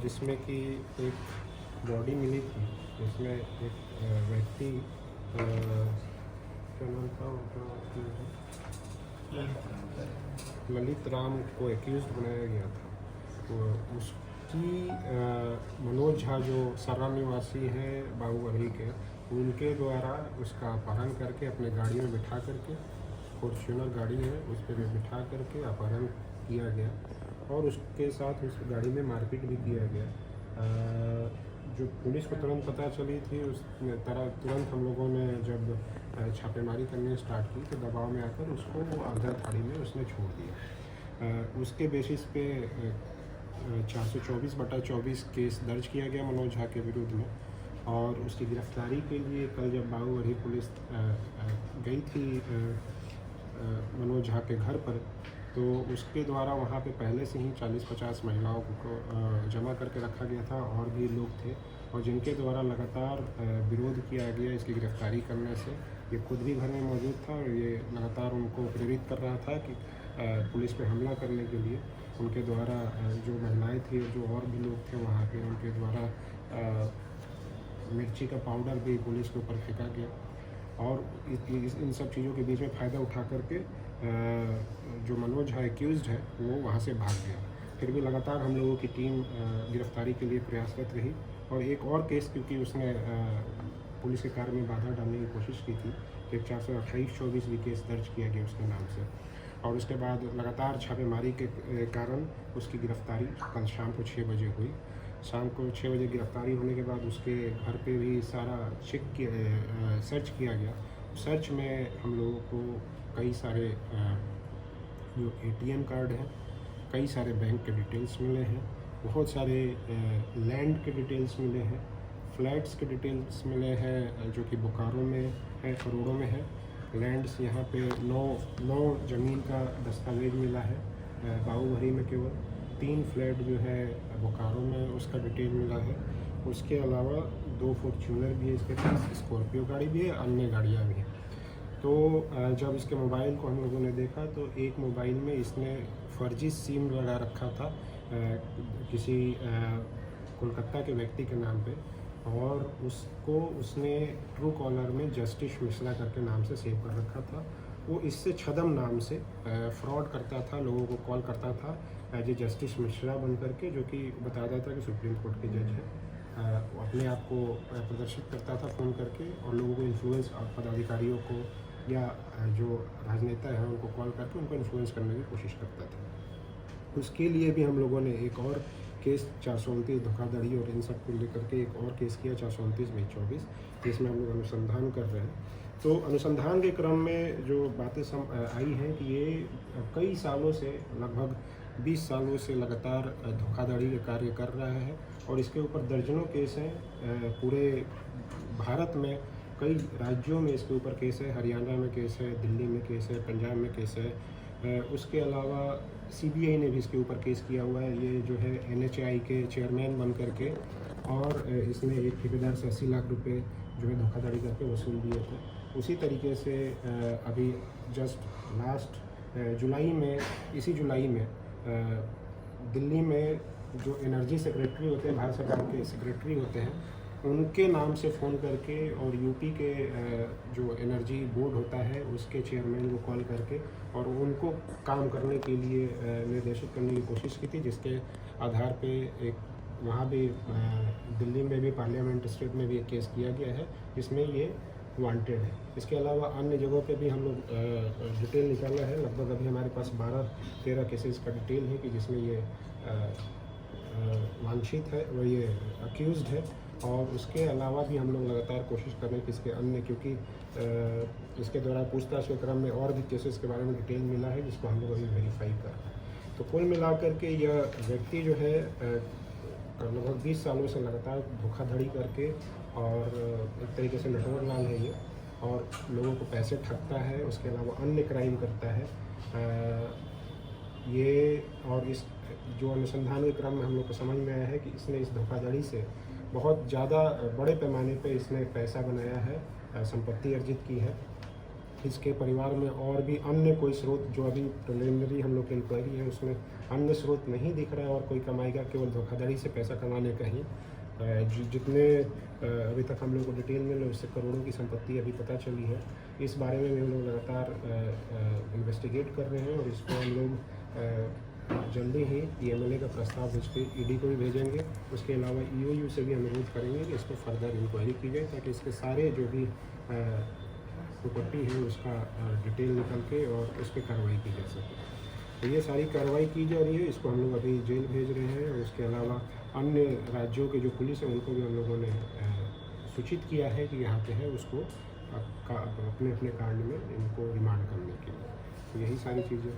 जिसमें कि एक बॉडी मिली थी, जिसमें एक व्यक्ति क्या नाम था उनका, ललित राम को एक्यूज बनाया गया था। तो उसकी मनोज झा जो सर्रा निवासी है बाहुबली के, उनके द्वारा उसका अपहरण करके अपने गाड़ी में बिठा करके, फॉर्च्यूनर गाड़ी है उस पर बिठा करके अपहरण किया गया और उसके साथ उस गाड़ी में मारपीट भी किया गया। जो पुलिस को तुरंत पता चली थी, उस तुरंत हम लोगों ने जब छापेमारी करनी स्टार्ट की तो दबाव में आकर उसको वो आगरा थाड़ी में उसने छोड़ दिया। उसके बेसिस पे 424/24 केस दर्ज किया गया मनोज झा के विरुद्ध में। और उसकी गिरफ्तारी के लिए कल जब बाहुबली पुलिस गई थी मनोज झा के घर पर, तो उसके द्वारा वहाँ पे पहले से ही 40-50 महिलाओं को जमा करके रखा गया था और भी लोग थे, और जिनके द्वारा लगातार विरोध किया गया इसकी गिरफ्तारी करने से। ये खुद भी घर में मौजूद था और ये लगातार उनको प्रेरित कर रहा था कि पुलिस पे हमला करने के लिए। उनके द्वारा जो महिलाएं थी और जो और भी लोग थे वहाँ पे, उनके द्वारा मिर्ची का पाउडर भी पुलिस के ऊपर फेंका गया। और इन सब चीज़ों के बीच में फ़ायदा उठा करके जो मनोज है एक्यूज़्ड है वो वहाँ से भाग गया। फिर भी लगातार हम लोगों की टीम गिरफ्तारी के लिए प्रयासरत रही। और एक और केस, क्योंकि उसने पुलिस के कार्य में बाधा डालने की कोशिश की थी, एक 428/24 भी केस दर्ज किया गया उसके नाम से। और उसके बाद लगातार छापेमारी के कारण उसकी गिरफ्तारी कल शाम को 6 बजे हुई। शाम को 6 बजे गिरफ्तारी होने के बाद उसके घर पे भी सारा सर्च किया गया। सर्च में हम लोगों को कई सारे जो ATM कार्ड हैं, कई सारे बैंक के डिटेल्स मिले हैं, बहुत सारे लैंड के डिटेल्स मिले हैं, फ्लैट्स के डिटेल्स मिले हैं जो कि बोकारो में है, करोड़ों में है। लैंड्स यहाँ पे 9 ज़मीन का दस्तावेज मिला है। बाहुबली में केवल 3 फ्लैट जो है बोकारो में उसका डिटेल मिला है। उसके अलावा 2 फॉर्च्यूनर भी है इसके पास, स्कॉर्पियो गाड़ी भी है, अन्य गाड़ियाँ भी हैं। तो जब इसके मोबाइल को हम लोगों ने देखा तो एक मोबाइल में इसने फर्जी सिम लगा रखा था किसी कोलकाता के व्यक्ति के नाम पे, और उसको उसने ट्रू कॉलर में जस्टिस मिश्रा करके नाम से सेव कर रखा था। वो इससे छदम नाम से फ्रॉड करता था, लोगों को कॉल करता था एज ए जस्टिस मिश्रा बन करके, जो कि बताता था कि सुप्रीम कोर्ट के जज है। वो अपने आप को प्रदर्शित करता था फ़ोन करके, और लोगों को इन्फ्लुएंस, पदाधिकारियों को या जो राजनेता हैं उनको कॉल करके उनको इन्फ्लुएंस करने की कोशिश करता था। उसके लिए भी हम लोगों ने एक और केस 429 धोखाधड़ी और इन सब को लेकर के एक और केस किया 429/24, जिसमें हम लोग अनुसंधान कर रहे हैं। तो अनुसंधान के क्रम में जो बातें आई हैं कि ये कई सालों से, लगभग 20 सालों से लगातार धोखाधड़ी के कार्य कर रहा है, और इसके ऊपर दर्जनों केस हैं। पूरे भारत में कई राज्यों में इसके ऊपर केस है। हरियाणा में केस है, दिल्ली में केस है, पंजाब में केस है। उसके अलावा CBI ने भी इसके ऊपर केस किया हुआ है। ये जो है NHAI के चेयरमैन बन करके, और इसने एक ठेकेदार से 80 लाख रुपए जो है धोखाधड़ी करके वसूल दिए थे। उसी तरीके से अभी जस्ट लास्ट जुलाई में, इसी जुलाई में दिल्ली में जो एनर्जी सेक्रेटरी होते हैं, भारत सरकार के सेक्रेटरी होते हैं, उनके नाम से फ़ोन करके, और यूपी के जो एनर्जी बोर्ड होता है उसके चेयरमैन को कॉल करके और उनको काम करने के लिए निर्देशित करने की कोशिश की थी, जिसके आधार पे एक वहाँ भी दिल्ली में भी पार्लियामेंट स्टेट में भी एक केस किया गया है, जिसमें ये वांटेड है। इसके अलावा अन्य जगहों पे भी हम लोग डिटेल निकाला है। लगभग अभी हमारे पास 12-13 केसेस का डिटेल है कि जिसमें ये वांछित है, वो ये अक्यूज़्ड है। और उसके अलावा भी हम लोग लगातार कोशिश कर रहे हैं कि इसके अन्य, क्योंकि इसके द्वारा पूछताछ के क्रम में और भी केसेस के बारे में डिटेल मिला है, जिसको हम लोग अभी वेरीफाई कर रहे हैं। तो कुल मिलाकर के यह व्यक्ति जो है लगभग 20 सालों से लगातार धोखाधड़ी करके, और एक तरीके से लटोर लाल है ये, और लोगों को पैसे ठगता है। उसके अलावा अन्य क्राइम करता है ये। और इस जो अनुसंधान के क्रम में हम लोग को समझ में आया है कि इसने इस धोखाधड़ी से बहुत ज़्यादा बड़े पैमाने पे इसने पैसा बनाया है, संपत्ति अर्जित की है। इसके परिवार में और भी अन्य कोई स्रोत, जो अभी प्रिलिमिनरी हम लोग की इंक्वायरी है उसमें अन्य स्रोत नहीं दिख रहा है और कोई कमाई का केवल धोखाधड़ी से पैसा कमाने का ही जितने अभी तक हम लोग को डिटेल में उससे करोड़ों की संपत्ति अभी पता चली है। इस बारे में भी हम लोग लगातार इन्वेस्टिगेट कर रहे हैं और इसको हम लोग जल्दी ही EMLA का प्रस्ताव भेज के ED को भी भेजेंगे। उसके अलावा EOU से भी अनुरोध करेंगे कि इस पर फर्दर इंक्वायरी की जाए ताकि इसके सारे जो भी प्रॉपर्टी है उसका डिटेल निकल के और उस पर कार्रवाई की जा सके। तो ये सारी कार्रवाई की जा रही है। इसको हम लोग अभी जेल भेज रहे हैं और उसके अलावा अन्य राज्यों के जो पुलिस है उनको भी हम लोगों ने सूचित किया है कि यहाँ पे है उसको अपने अपने कांड में इनको रिमांड करने के लिए। तो यही सारी चीज़ें